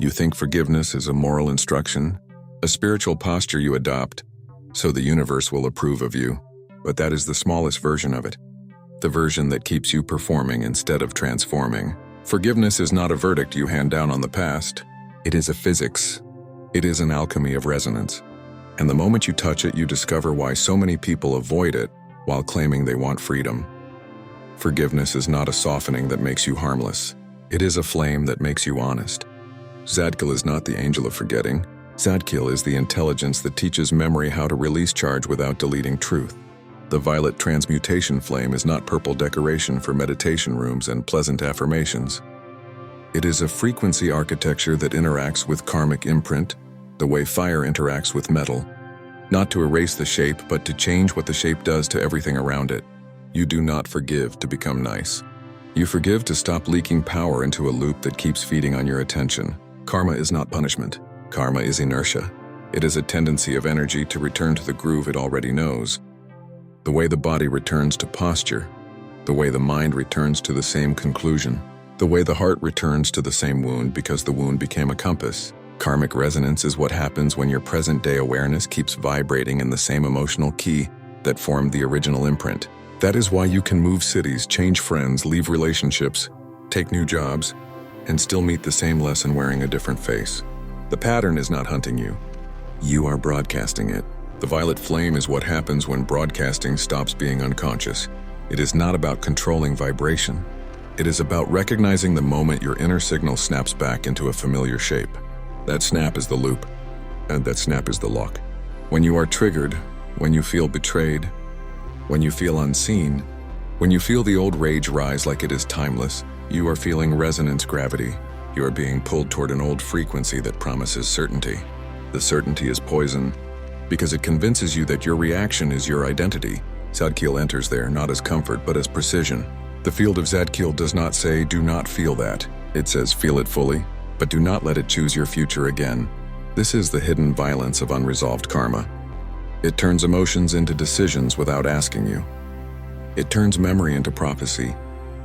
You think forgiveness is a moral instruction, a spiritual posture you adopt, so the universe will approve of you. But that is the smallest version of it, the version that keeps you performing instead of transforming. Forgiveness is not a verdict you hand down on the past. It is a physics. It is an alchemy of resonance. And the moment you touch it, you discover why so many people avoid it while claiming they want freedom. Forgiveness is not a softening that makes you harmless. It is a flame that makes you honest. Zadkiel is not the angel of forgetting. Zadkiel is the intelligence that teaches memory how to release charge without deleting truth. The violet transmutation flame is not purple decoration for meditation rooms and pleasant affirmations. It is a frequency architecture that interacts with karmic imprint, the way fire interacts with metal. Not to erase the shape, but to change what the shape does to everything around it. You do not forgive to become nice. You forgive to stop leaking power into a loop that keeps feeding on your attention. Karma is not punishment. Karma is inertia. It is a tendency of energy to return to the groove it already knows. The way the body returns to posture, the way the mind returns to the same conclusion, the way the heart returns to the same wound because the wound became a compass. Karmic resonance is what happens when your present-day awareness keeps vibrating in the same emotional key that formed the original imprint. That is why you can move cities, change friends, leave relationships, take new jobs, and still meet the same lesson wearing a different face. The pattern is not hunting you. You are broadcasting it. The violet flame is what happens when broadcasting stops being unconscious. It is not about controlling vibration. It is about recognizing the moment your inner signal snaps back into a familiar shape. That snap is the loop, and that snap is the lock. When you are triggered, when you feel betrayed, when you feel unseen, when you feel the old rage rise like it is timeless, you are feeling resonance gravity. You are being pulled toward an old frequency that promises certainty. The certainty is poison, because it convinces you that your reaction is your identity. Zadkiel enters there not as comfort, but as precision. The field of Zadkiel does not say, do not feel that. It says, feel it fully, but do not let it choose your future again. This is the hidden violence of unresolved karma. It turns emotions into decisions without asking you. It turns memory into prophecy.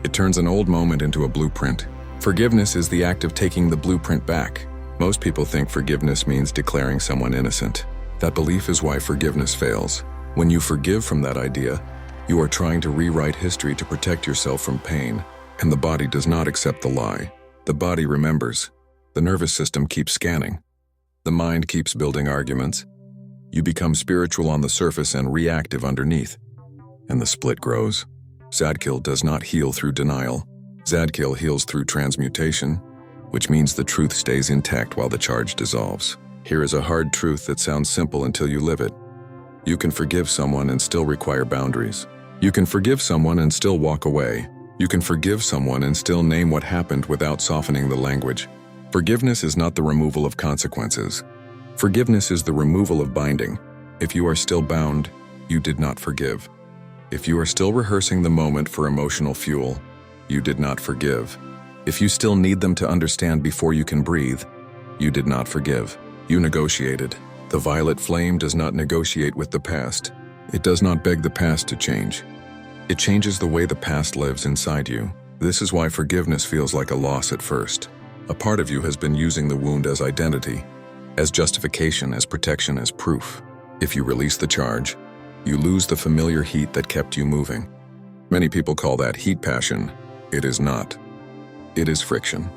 It turns an old moment into a blueprint. Forgiveness is the act of taking the blueprint back. Most people think forgiveness means declaring someone innocent. That belief is why forgiveness fails. When you forgive from that idea, you are trying to rewrite history to protect yourself from pain, and the body does not accept the lie. The body remembers. The nervous system keeps scanning. The mind keeps building arguments. You become spiritual on the surface and reactive underneath, and the split grows. Zadkiel does not heal through denial. Zadkiel heals through transmutation, which means the truth stays intact while the charge dissolves. Here is a hard truth that sounds simple until you live it. You can forgive someone and still require boundaries. You can forgive someone and still walk away. You can forgive someone and still name what happened without softening the language. Forgiveness is not the removal of consequences. Forgiveness is the removal of binding. If you are still bound, you did not forgive. If you are still rehearsing the moment for emotional fuel, you did not forgive. If you still need them to understand before you can breathe, you did not forgive. You negotiated. The violet flame does not negotiate with the past. It does not beg the past to change. It changes the way the past lives inside you. This is why forgiveness feels like a loss at first. A part of you has been using the wound as identity, as justification, as protection, as proof. If you release the charge, you lose the familiar heat that kept you moving. Many people call that heat passion. It is not. It is friction.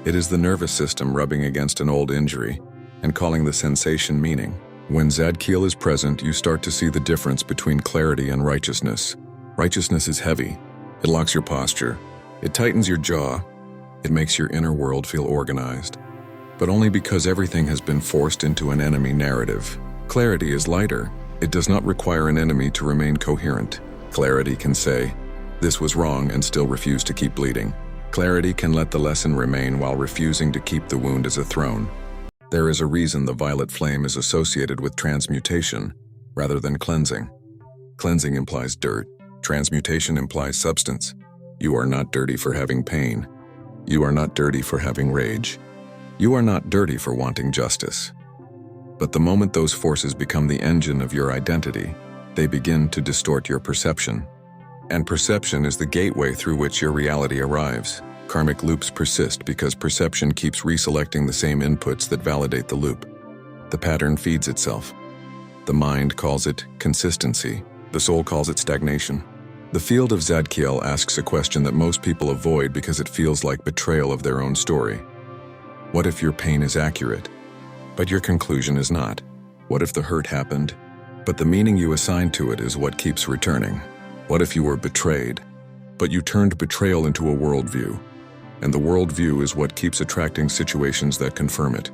It is the nervous system rubbing against an old injury and calling the sensation meaning. When Zadkiel is present, you start to see the difference between clarity and righteousness. Righteousness is heavy. It locks your posture. It tightens your jaw. It makes your inner world feel organized. But only because everything has been forced into an enemy narrative. Clarity is lighter. It does not require an enemy to remain coherent. Clarity can say, this was wrong, and still refuse to keep bleeding. Clarity can let the lesson remain while refusing to keep the wound as a throne. There is a reason the violet flame is associated with transmutation rather than cleansing. Cleansing implies dirt. Transmutation implies substance. You are not dirty for having pain. You are not dirty for having rage. You are not dirty for wanting justice. But the moment those forces become the engine of your identity, they begin to distort your perception. And perception is the gateway through which your reality arrives. Karmic loops persist because perception keeps reselecting the same inputs that validate the loop. The pattern feeds itself. The mind calls it consistency. The soul calls it stagnation. The field of Zadkiel asks a question that most people avoid because it feels like betrayal of their own story. What if your pain is accurate, but your conclusion is not? What if the hurt happened, but the meaning you assign to it is what keeps returning? What if you were betrayed, but you turned betrayal into a worldview, and the worldview is what keeps attracting situations that confirm it?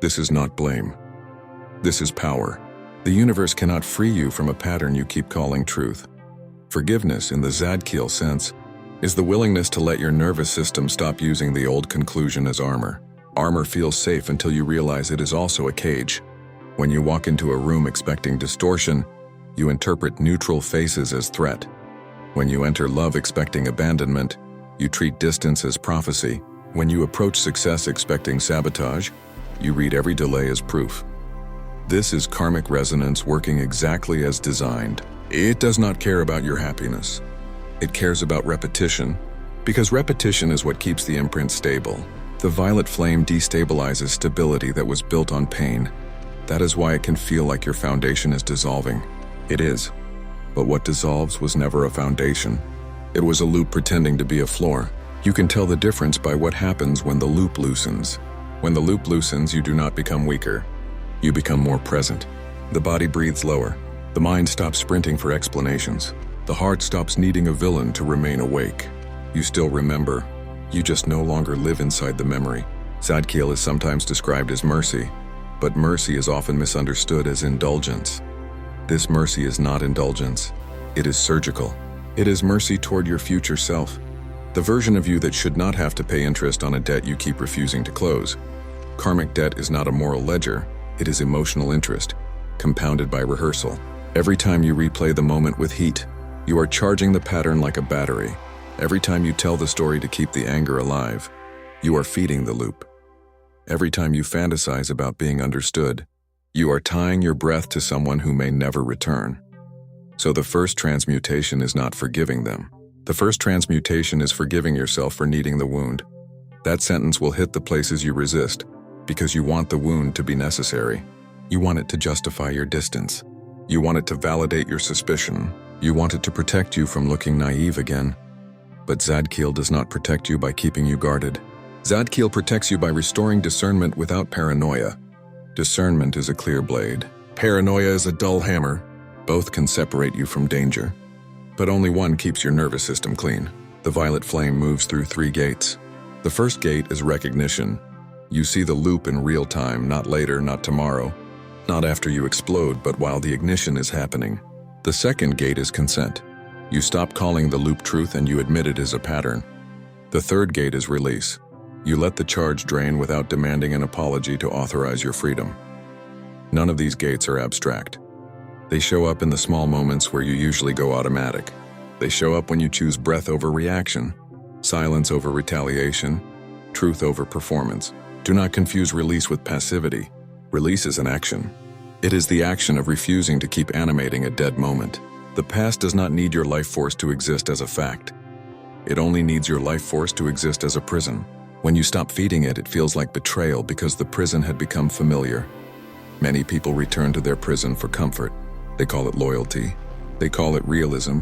This is not blame. This is power. The universe cannot free you from a pattern you keep calling truth. Forgiveness, in the Zadkiel sense, is the willingness to let your nervous system stop using the old conclusion as armor. Armor feels safe until you realize it is also a cage. When you walk into a room expecting distortion, you interpret neutral faces as threat. When you enter love expecting abandonment, you treat distance as prophecy. When you approach success expecting sabotage, you read every delay as proof. This is karmic resonance working exactly as designed. It does not care about your happiness. It cares about repetition, because repetition is what keeps the imprint stable. The violet flame destabilizes stability that was built on pain. That is why it can feel like your foundation is dissolving. It is. But what dissolves was never a foundation. It was a loop pretending to be a floor. You can tell the difference by what happens when the loop loosens. When the loop loosens, you do not become weaker. You become more present. The body breathes lower. The mind stops sprinting for explanations. The heart stops needing a villain to remain awake. You still remember. You just no longer live inside the memory. Zadkiel is sometimes described as mercy, but mercy is often misunderstood as indulgence. This mercy is not indulgence. It is surgical. It is mercy toward your future self, the version of you that should not have to pay interest on a debt you keep refusing to close. Karmic debt is not a moral ledger. It is emotional interest, compounded by rehearsal. Every time you replay the moment with heat, you are charging the pattern like a battery. Every time you tell the story to keep the anger alive, you are feeding the loop. Every time you fantasize about being understood, you are tying your breath to someone who may never return. So the first transmutation is not forgiving them. The first transmutation is forgiving yourself for needing the wound. That sentence will hit the places you resist, because you want the wound to be necessary. You want it to justify your distance. You want it to validate your suspicion. You want it to protect you from looking naive again. But Zadkiel does not protect you by keeping you guarded. Zadkiel protects you by restoring discernment without paranoia. Discernment is a clear blade. Paranoia is a dull hammer. Both can separate you from danger. But only one keeps your nervous system clean. The violet flame moves through 3 gates. The first gate is recognition. You see the loop in real time, not later, not tomorrow. Not after you explode, but while the ignition is happening. The second gate is consent. You stop calling the loop truth and you admit it is a pattern. The third gate is release. You let the charge drain without demanding an apology to authorize your freedom. None of these gates are abstract. They show up in the small moments where you usually go automatic. They show up when you choose breath over reaction, silence over retaliation, truth over performance. Do not confuse release with passivity. Release is an action. It is the action of refusing to keep animating a dead moment. The past does not need your life force to exist as a fact. It only needs your life force to exist as a prison. When you stop feeding it, it feels like betrayal because the prison had become familiar. Many people return to their prison for comfort. They call it loyalty. They call it realism.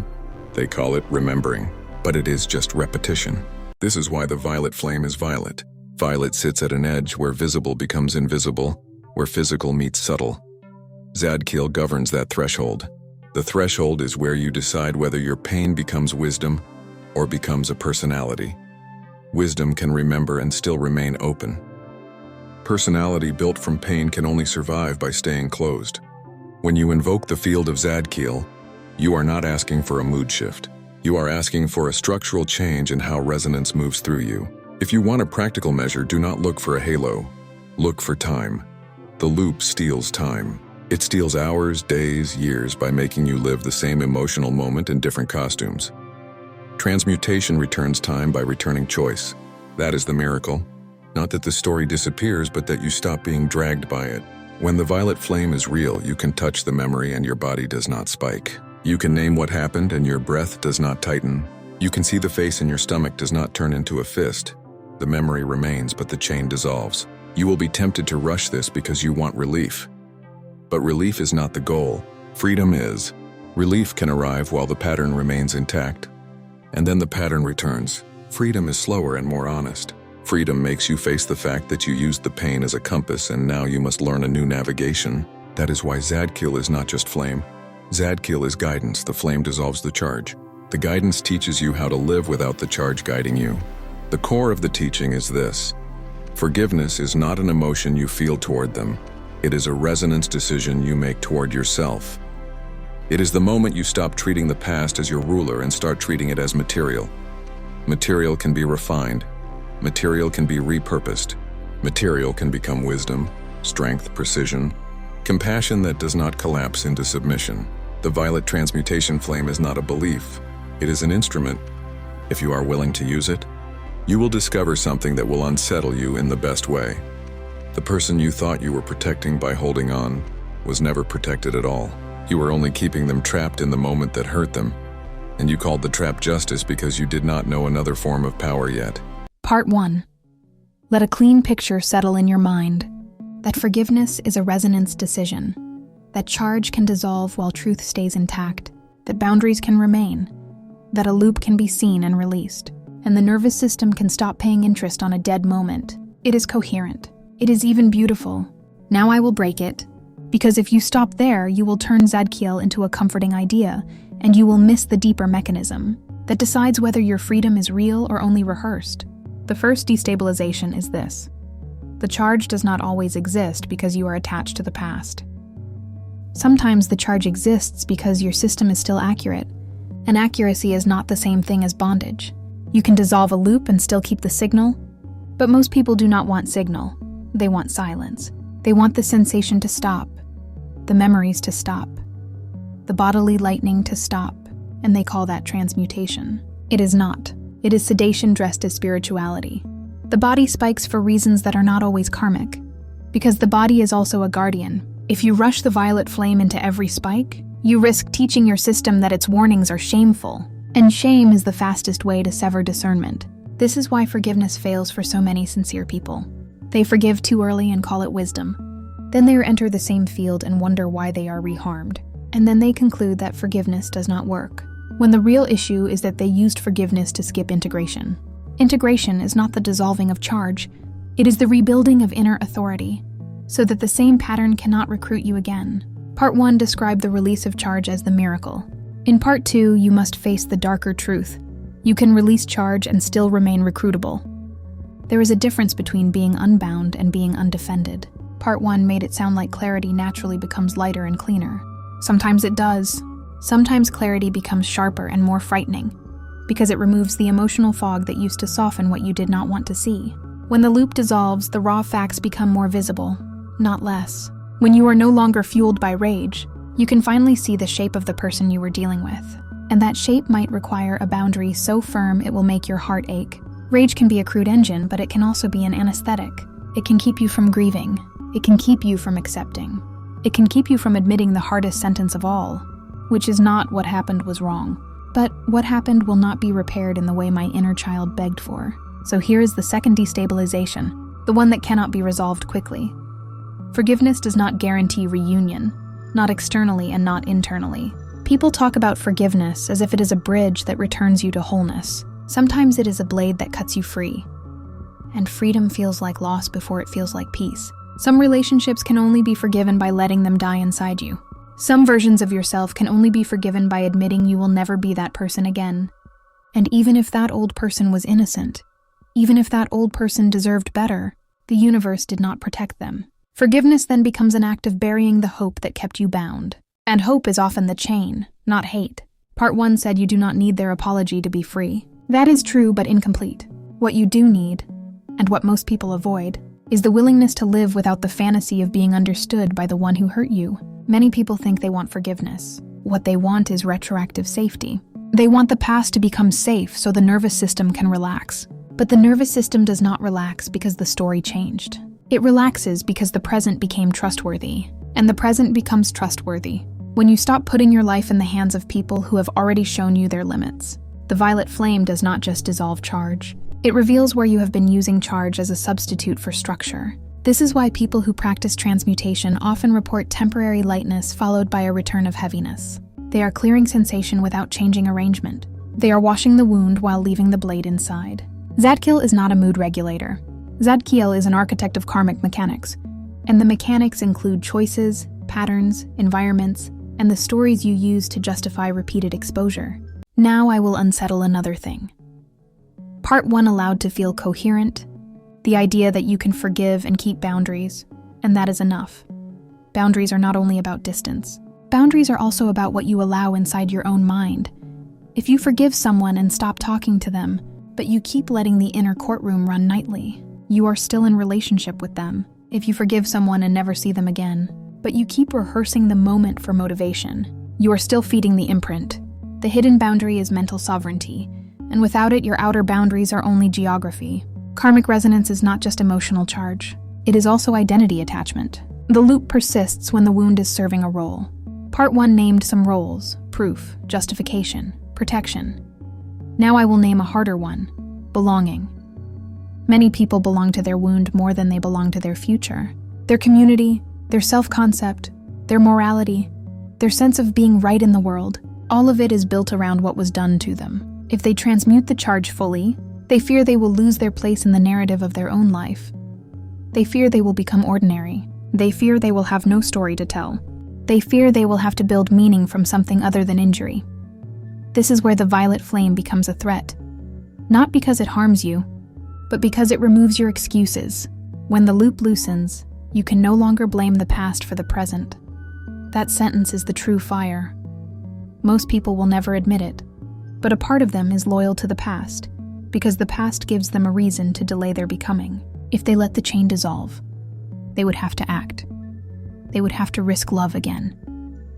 They call it remembering. But it is just repetition. This is why the violet flame is violet. Violet sits at an edge where visible becomes invisible, where physical meets subtle. Zadkiel governs that threshold. The threshold is where you decide whether your pain becomes wisdom or becomes a personality. Wisdom can remember and still remain open. Personality built from pain can only survive by staying closed. When you invoke the field of Zadkiel, you are not asking for a mood shift. You are asking for a structural change in how resonance moves through you. If you want a practical measure, do not look for a halo. Look for time. The loop steals time. It steals hours, days, years by making you live the same emotional moment in different costumes. Transmutation returns time by returning choice. That is the miracle. Not that the story disappears, but that you stop being dragged by it. When the violet flame is real, you can touch the memory and your body does not spike. You can name what happened and your breath does not tighten. You can see the face and your stomach does not turn into a fist. The memory remains, but the chain dissolves. You will be tempted to rush this because you want relief. But relief is not the goal. Freedom is. Relief can arrive while the pattern remains intact. And then the pattern returns. Freedom is slower and more honest. Freedom makes you face the fact that you used the pain as a compass and now you must learn a new navigation. That is why Zadkiel is not just flame. Zadkiel is guidance. The flame dissolves the charge. The guidance teaches you how to live without the charge guiding you. The core of the teaching is this. Forgiveness is not an emotion you feel toward them. It is a resonance decision you make toward yourself. It is the moment you stop treating the past as your ruler and start treating it as material. Material can be refined. Material can be repurposed. Material can become wisdom, strength, precision, compassion that does not collapse into submission. The violet transmutation flame is not a belief. It is an instrument. If you are willing to use it, you will discover something that will unsettle you in the best way. The person you thought you were protecting by holding on was never protected at all. You were only keeping them trapped in the moment that hurt them, and you called the trap justice because you did not know another form of power yet. Part 1. Let a clean picture settle in your mind that forgiveness is a resonance decision, that charge can dissolve while truth stays intact, that boundaries can remain, that a loop can be seen and released, and the nervous system can stop paying interest on a dead moment. It is coherent. It is even beautiful. Now I will break it, because if you stop there, you will turn Zadkiel into a comforting idea, and you will miss the deeper mechanism that decides whether your freedom is real or only rehearsed. The first destabilization is this. The charge does not always exist because you are attached to the past. Sometimes the charge exists because your system is still accurate, and accuracy is not the same thing as bondage. You can dissolve a loop and still keep the signal, but most people do not want signal. They want silence. They want the sensation to stop, the memories to stop, the bodily lightning to stop, and they call that transmutation. It is not. It is sedation dressed as spirituality. The body spikes for reasons that are not always karmic, because the body is also a guardian. If you rush the violet flame into every spike, you risk teaching your system that its warnings are shameful, and shame is the fastest way to sever discernment. This is why forgiveness fails for so many sincere people. They forgive too early and call it wisdom. Then they enter the same field and wonder why they are reharmed. And then they conclude that forgiveness does not work, when the real issue is that they used forgiveness to skip integration. Integration is not the dissolving of charge. It is the rebuilding of inner authority, so that the same pattern cannot recruit you again. Part 1 described the release of charge as the miracle. In Part 2, you must face the darker truth. You can release charge and still remain recruitable. There is a difference between being unbound and being undefended. Part 1 made it sound like clarity naturally becomes lighter and cleaner. Sometimes it does. Sometimes clarity becomes sharper and more frightening, because it removes the emotional fog that used to soften what you did not want to see. When the loop dissolves, the raw facts become more visible, not less. When you are no longer fueled by rage, you can finally see the shape of the person you were dealing with. And that shape might require a boundary so firm it will make your heart ache. Rage can be a crude engine, but it can also be an anesthetic. It can keep you from grieving. It can keep you from accepting. It can keep you from admitting the hardest sentence of all, which is not what happened was wrong, but what happened will not be repaired in the way my inner child begged for. So here is the second destabilization, the one that cannot be resolved quickly. Forgiveness does not guarantee reunion, not externally and not internally. People talk about forgiveness as if it is a bridge that returns you to wholeness. Sometimes it is a blade that cuts you free. And freedom feels like loss before it feels like peace. Some relationships can only be forgiven by letting them die inside you. Some versions of yourself can only be forgiven by admitting you will never be that person again. And even if that old person was innocent, even if that old person deserved better, the universe did not protect them. Forgiveness then becomes an act of burying the hope that kept you bound. And hope is often the chain, not hate. Part 1 said you do not need their apology to be free. That is true, but incomplete. What you do need, and what most people avoid, is the willingness to live without the fantasy of being understood by the one who hurt you. Many people think they want forgiveness. What they want is retroactive safety. They want the past to become safe so the nervous system can relax. But the nervous system does not relax because the story changed. It relaxes because the present became trustworthy. And the present becomes trustworthy when you stop putting your life in the hands of people who have already shown you their limits. The violet flame does not just dissolve charge. It reveals where you have been using charge as a substitute for structure. This is why people who practice transmutation often report temporary lightness followed by a return of heaviness. They are clearing sensation without changing arrangement. They are washing the wound while leaving the blade inside. Zadkiel is not a mood regulator. Zadkiel is an architect of karmic mechanics, and the mechanics include choices, patterns, environments, and the stories you use to justify repeated exposure. Now I will unsettle another thing. Part 1 allowed to feel coherent, the idea that you can forgive and keep boundaries, and that is enough. Boundaries are not only about distance. Boundaries are also about what you allow inside your own mind. If you forgive someone and stop talking to them, but you keep letting the inner courtroom run nightly, you are still in relationship with them. If you forgive someone and never see them again, but you keep rehearsing the moment for motivation, you are still feeding the imprint. The hidden boundary is mental sovereignty, and without it, your outer boundaries are only geography. Karmic resonance is not just emotional charge. It is also identity attachment. The loop persists when the wound is serving a role. Part 1 named some roles: proof, justification, protection. Now I will name a harder one: belonging. Many people belong to their wound more than they belong to their future. Their community, their self-concept, their morality, their sense of being right in the world, all of it is built around what was done to them. If they transmute the charge fully, they fear they will lose their place in the narrative of their own life. They fear they will become ordinary. They fear they will have no story to tell. They fear they will have to build meaning from something other than injury. This is where the violet flame becomes a threat. Not because it harms you, but because it removes your excuses. When the loop loosens, you can no longer blame the past for the present. That sentence is the true fire. Most people will never admit it, but a part of them is loyal to the past, because the past gives them a reason to delay their becoming. If they let the chain dissolve, they would have to act. They would have to risk love again.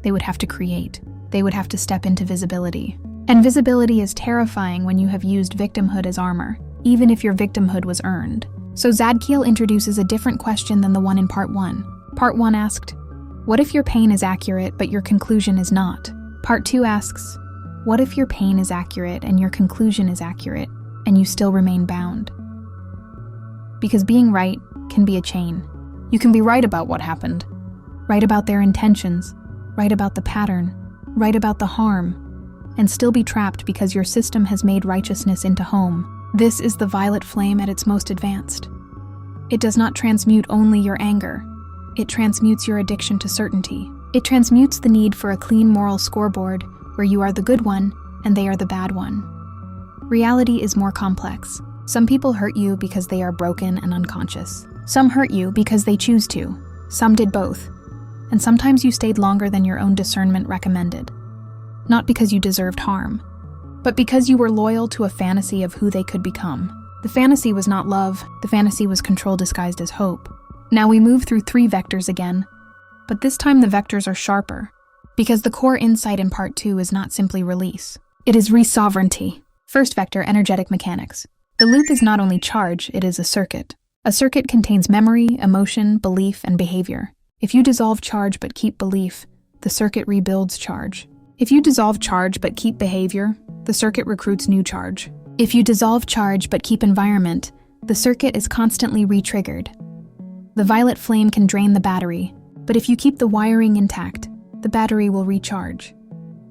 They would have to create. They would have to step into visibility. And visibility is terrifying when you have used victimhood as armor, even if your victimhood was earned. So Zadkiel introduces a different question than the one in Part 1. Part 1 asked, what if your pain is accurate but your conclusion is not? Part 2 asks, what if your pain is accurate and your conclusion is accurate, and you still remain bound? Because being right can be a chain. You can be right about what happened, right about their intentions, right about the pattern, right about the harm, and still be trapped because your system has made righteousness into home. This is the violet flame at its most advanced. It does not transmute only your anger. It transmutes your addiction to certainty. It transmutes the need for a clean moral scoreboard where you are the good one and they are the bad one. Reality is more complex. Some people hurt you because they are broken and unconscious. Some hurt you because they choose to. Some did both. And sometimes you stayed longer than your own discernment recommended. Not because you deserved harm, but because you were loyal to a fantasy of who they could become. The fantasy was not love, the fantasy was control disguised as hope. Now we move through 3 vectors again, but this time the vectors are sharper, because the core insight in Part 2 is not simply release. It is re-sovereignty. First vector, energetic mechanics. The loop is not only charge, it is a circuit. A circuit contains memory, emotion, belief, and behavior. If you dissolve charge but keep belief, the circuit rebuilds charge. If you dissolve charge but keep behavior, the circuit recruits new charge. If you dissolve charge but keep environment, the circuit is constantly re-triggered. The violet flame can drain the battery, but if you keep the wiring intact, the battery will recharge.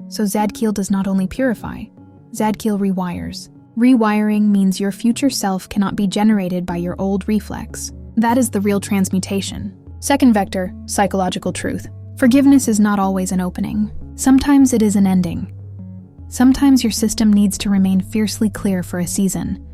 So Zadkiel does not only purify, Zadkiel rewires. Rewiring means your future self cannot be generated by your old reflex. That is the real transmutation. Second vector, psychological truth. Forgiveness is not always an opening. Sometimes it is an ending. Sometimes your system needs to remain fiercely clear for a season,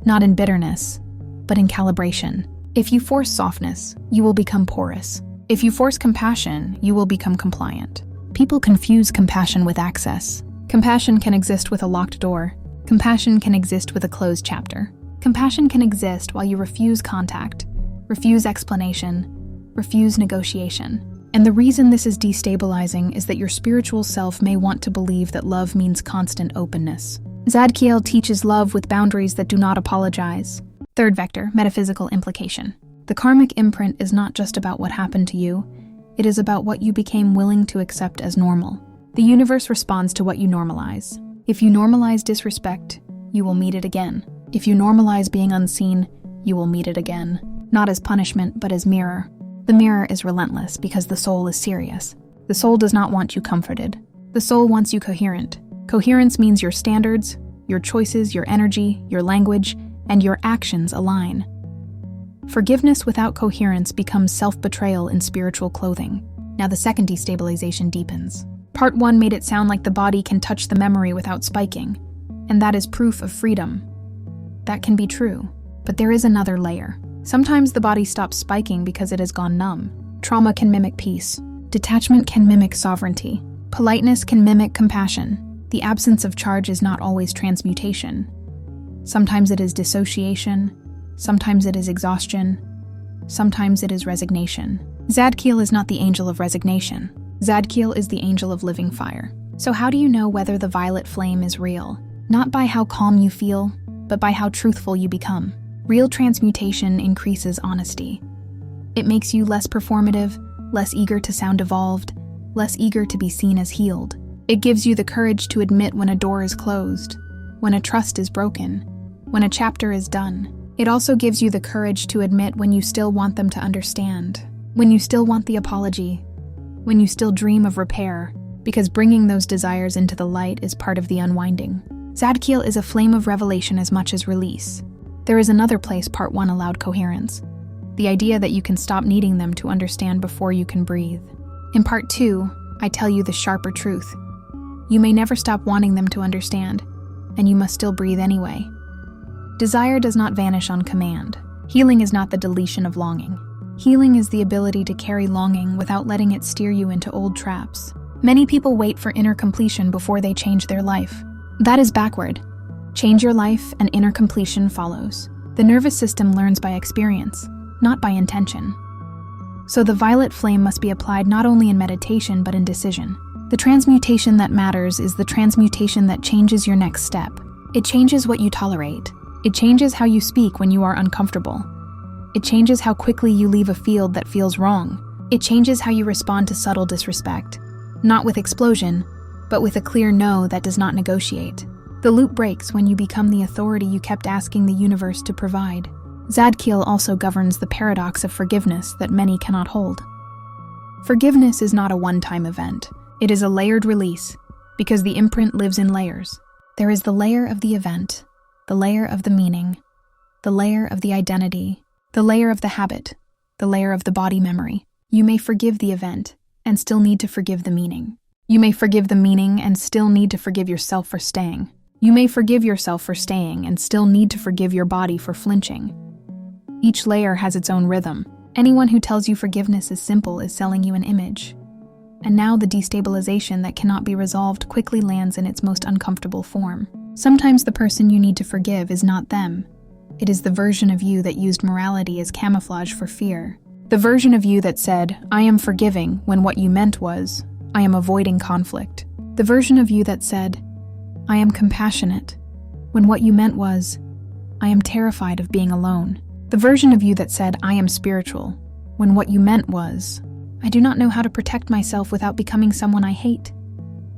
not in bitterness, but in calibration. If you force softness, you will become porous. If you force compassion, you will become compliant. People confuse compassion with access. Compassion can exist with a locked door. Compassion can exist with a closed chapter. Compassion can exist while you refuse contact, refuse explanation, refuse negotiation. And the reason this is destabilizing is that your spiritual self may want to believe that love means constant openness. Zadkiel teaches love with boundaries that do not apologize. Third vector, metaphysical implication. The karmic imprint is not just about what happened to you, it is about what you became willing to accept as normal. The universe responds to what you normalize. If you normalize disrespect, you will meet it again. If you normalize being unseen, you will meet it again. Not as punishment, but as mirror. The mirror is relentless because the soul is serious. The soul does not want you comforted. The soul wants you coherent. Coherence means your standards, your choices, your energy, your language, and your actions align. Forgiveness without coherence becomes self-betrayal in spiritual clothing. Now the second destabilization deepens. Part 1 made it sound like the body can touch the memory without spiking, and that is proof of freedom. That can be true, but there is another layer. Sometimes the body stops spiking because it has gone numb. Trauma can mimic peace. Detachment can mimic sovereignty. Politeness can mimic compassion. The absence of charge is not always transmutation. Sometimes it is dissociation. Sometimes it is exhaustion. Sometimes it is resignation. Zadkiel is not the angel of resignation. Zadkiel is the angel of living fire. So how do you know whether the violet flame is real? Not by how calm you feel, but by how truthful you become. Real transmutation increases honesty. It makes you less performative, less eager to sound evolved, less eager to be seen as healed. It gives you the courage to admit when a door is closed, when a trust is broken, when a chapter is done. It also gives you the courage to admit when you still want them to understand, when you still want the apology, when you still dream of repair, because bringing those desires into the light is part of the unwinding. Zadkiel is a flame of revelation as much as release. There is another place Part 1 allowed coherence, the idea that you can stop needing them to understand before you can breathe. In Part 2, I tell you the sharper truth. You may never stop wanting them to understand, and you must still breathe anyway. Desire does not vanish on command. Healing is not the deletion of longing. Healing is the ability to carry longing without letting it steer you into old traps. Many people wait for inner completion before they change their life. That is backward. Change your life and inner completion follows. The nervous system learns by experience, not by intention. So the violet flame must be applied not only in meditation but in decision. The transmutation that matters is the transmutation that changes your next step. It changes what you tolerate. It changes how you speak when you are uncomfortable. It changes how quickly you leave a field that feels wrong. It changes how you respond to subtle disrespect. Not with explosion, but with a clear no that does not negotiate. The loop breaks when you become the authority you kept asking the universe to provide. Zadkiel also governs the paradox of forgiveness that many cannot hold. Forgiveness is not a one-time event. It is a layered release, because the imprint lives in layers. There is the layer of the event, the layer of the meaning, the layer of the identity, the layer of the habit, the layer of the body memory. You may forgive the event and still need to forgive the meaning. You may forgive the meaning and still need to forgive yourself for staying. You may forgive yourself for staying and still need to forgive your body for flinching. Each layer has its own rhythm. Anyone who tells you forgiveness is simple is selling you an image. And now the destabilization that cannot be resolved quickly lands in its most uncomfortable form. Sometimes the person you need to forgive is not them. It is the version of you that used morality as camouflage for fear. The version of you that said, "I am forgiving," when what you meant was, "I am avoiding conflict." The version of you that said, "I am compassionate," when what you meant was, "I am terrified of being alone." The version of you that said, "I am spiritual," when what you meant was, "I do not know how to protect myself without becoming someone I hate."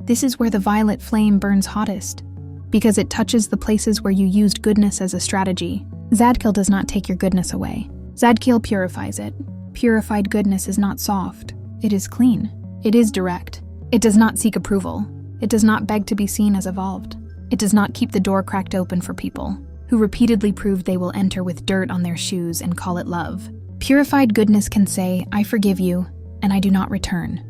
This is where the violet flame burns hottest, because it touches the places where you used goodness as a strategy. Zadkiel does not take your goodness away. Zadkiel purifies it. Purified goodness is not soft. It is clean. It is direct. It does not seek approval. It does not beg to be seen as evolved. It does not keep the door cracked open for people who repeatedly proved they will enter with dirt on their shoes and call it love. Purified goodness can say, "I forgive you, and I do not return."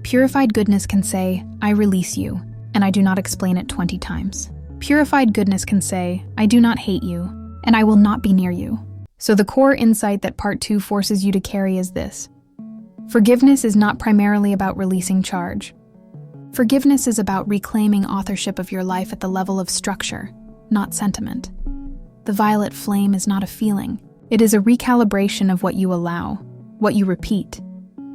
Purified goodness can say, "I release you, and I do not explain it 20 times. Purified goodness can say, "I do not hate you, and I will not be near you." So the core insight that Part 2 forces you to carry is this. Forgiveness is not primarily about releasing charge. Forgiveness is about reclaiming authorship of your life at the level of structure, not sentiment. The violet flame is not a feeling. It is a recalibration of what you allow, what you repeat,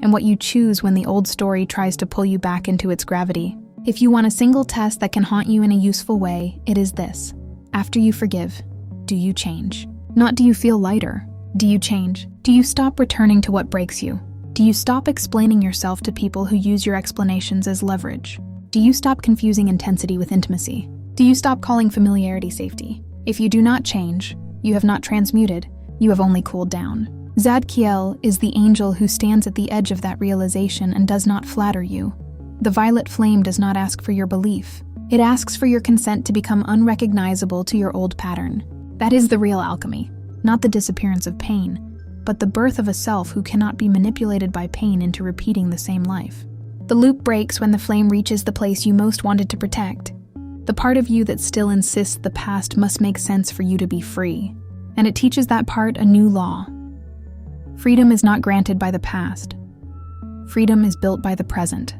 and what you choose when the old story tries to pull you back into its gravity. If you want a single test that can haunt you in a useful way, it is this. After you forgive, do you change? Not do you feel lighter. Do you change? Do you stop returning to what breaks you? Do you stop explaining yourself to people who use your explanations as leverage? Do you stop confusing intensity with intimacy? Do you stop calling familiarity safety? If you do not change, you have not transmuted, you have only cooled down. Zadkiel is the angel who stands at the edge of that realization and does not flatter you. The violet flame does not ask for your belief. It asks for your consent to become unrecognizable to your old pattern. That is the real alchemy, not the disappearance of pain, but the birth of a self who cannot be manipulated by pain into repeating the same life. The loop breaks when the flame reaches the place you most wanted to protect. The part of you that still insists the past must make sense for you to be free, and it teaches that part a new law. Freedom is not granted by the past. Freedom is built by the present.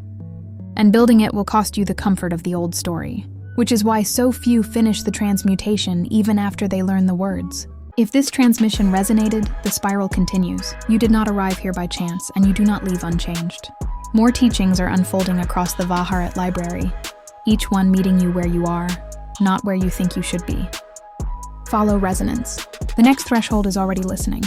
And building it will cost you the comfort of the old story, which is why so few finish the transmutation even after they learn the words. If this transmission resonated, the spiral continues. You did not arrive here by chance, and you do not leave unchanged. More teachings are unfolding across the Haret library, each one meeting you where you are, not where you think you should be. Follow resonance. The next threshold is already listening.